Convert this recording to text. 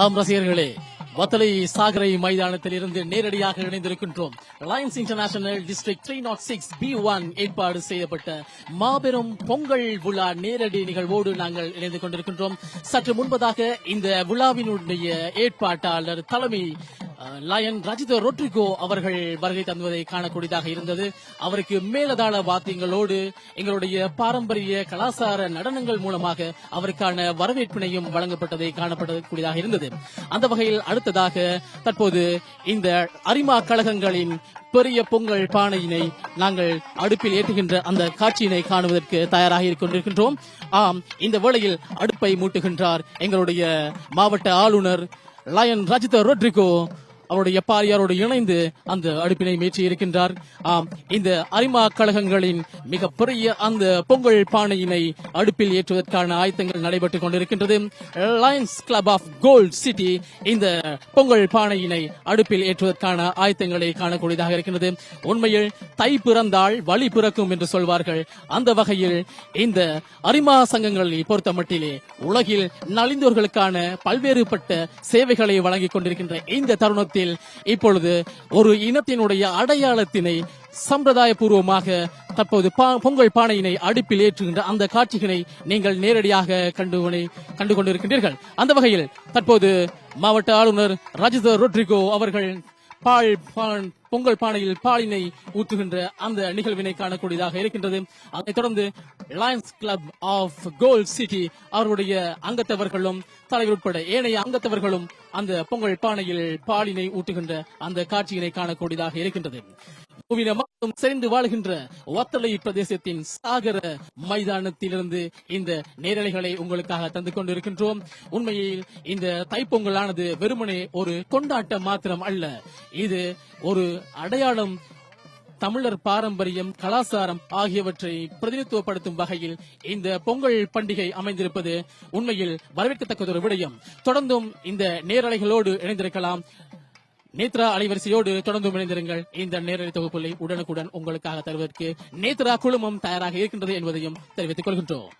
ஆம் ரசிகர்களே, வத்தலை சாகரை மைதானத்தில் இருந்து நேரடியாக இணைந்திருக்கின்றோம். லயன்ஸ் இன்டர்நேஷனல் டிஸ்ட்ரிக்ட் 306 B1 ஏற்பாடு செய்யப்பட்ட மாபெரும் பொங்கல் விழா நேரடி நிகழ்வோடு நாங்கள் இணைந்து கொண்டிருக்கின்றோம். சற்று முன்பதாக இந்த விழாவினுடைய ஏற்பாட்டாளர் தலைமை லயன் ரஜித ரொட்ரிகோ அவர்கள் வருகை தந்துவதை காணக்கூடியதாக இருந்தது. அவருக்கு மேலதாள வாத்தியங்களோடு எங்களுடைய பாரம்பரிய கலாச்சார நடனங்கள் மூலமாக அவருக்கான வரவேற்பினையும் வழங்கப்பட்டதை காணப்படக்கூடியதாக இருந்தது. அந்த வகையில் அடுத்ததாக தற்போது இந்த அரிமா கழகங்களின் பெரிய பொங்கல் பானையினை நாங்கள் அடுப்பில் ஏற்றுகின்ற அந்த காட்சியினை காணுவதற்கு தயாராக கொண்டிருக்கின்றோம். ஆம், இந்த வேளையில் அடுப்பை மூட்டுகின்றார் எங்களுடைய மாவட்ட ஆளுநர் லயன் ரஜித ரொட்ரிகோ. அவருடைய பாரியாரோடு இணைந்து அந்த அடுப்பினை மேற்றி இருக்கின்றார். ஆம், இந்த அரிமா கழகங்களின் மிகப்பெரிய அந்த பொங்கல் பானையினை அடுப்பில் ஏற்றுவதற்கான ஆயத்தங்கள் நடைபெற்றுக் கொண்டிருக்கின்றது. Lions Club of Gold City இந்த பொங்கல் பானையினை அடுப்பில் ஏற்றுவதற்கான ஆயத்தங்களை காணக்கூடியதாக இருக்கின்றது. உண்மையில் தை பிறந்தால் வழி பிறக்கும் என்று சொல்வார்கள். அந்த வகையில் இந்த அரிமா சங்கங்களை பொறுத்த மட்டிலே உலகில் நலிந்தோர்களுக்கான பல்வேறுபட்ட சேவைகளை வழங்கிக் கொண்டிருக்கின்ற இந்த தருணத்தில் இப்பொழுது ஒரு இனத்தினுடைய அடையாளத்தினை சம்பிரதாய பூர்வமாக தற்போது பொங்கல் பானையினை அடுப்பில் ஏற்றுகின்ற அந்த காட்சிகளை நீங்கள் நேரடியாக கண்டு கொண்டிருக்கின்றீர்கள். அந்த வகையில் தற்போது மாவட்ட ஆளுநர் ரஜித ரொட்ரிகோ அவர்கள் பொங்கல் பானையில் பாலினை ஊற்றுகின்ற அந்த நிகழ்வினை காணக்கூடியதாக இருக்கின்றது. அதைத் தொடர்ந்து Lions Club of Gold City அவருடைய அங்கத்தவர்களும் தலைவர் உட்பட ஏனைய அங்கத்தவர்களும் அந்த பொங்கல் பானையில் பாலினை ஊற்றுகின்ற அந்த காட்சியினை காணக்கூடியதாக இருக்கின்றது. செறிந்து வாழ்கின்ற வத்தலை பிரதேசத்தின் சாகர மைதானத்திலிருந்து இந்த நேரலைகளை உங்களுக்காக தந்து கொண்டிருக்கின்றோம். உண்மையில் இந்த தைப்பொங்கலானது வெறுமனே ஒரு கொண்டாட்டம் மாத்திரம் அல்ல, இது ஒரு அடையாளம். தமிழர் பாரம்பரியம், கலாச்சாரம் ஆகியவற்றை பிரதிநிதித்துவப்படுத்தும் வகையில் இந்த பொங்கல் பண்டிகை அமைந்திருப்பது உண்மையில் வரவேற்கத்தக்கதொரு விடயம். தொடர்ந்தும் இந்த நேரலைகளோடு இணைந்திருக்கலாம். நேத்ரா அலைவரிசையோடு தொடர்ந்து இணைந்திருங்கள். இந்த நேரலை தொகுப்புகளை உடனுக்குடன் உங்களுக்காக தருவதற்கு நேத்ரா குழுமம் தயாராக இருக்கின்றது என்பதையும் தெரிவித்துக் கொள்கின்றோம்.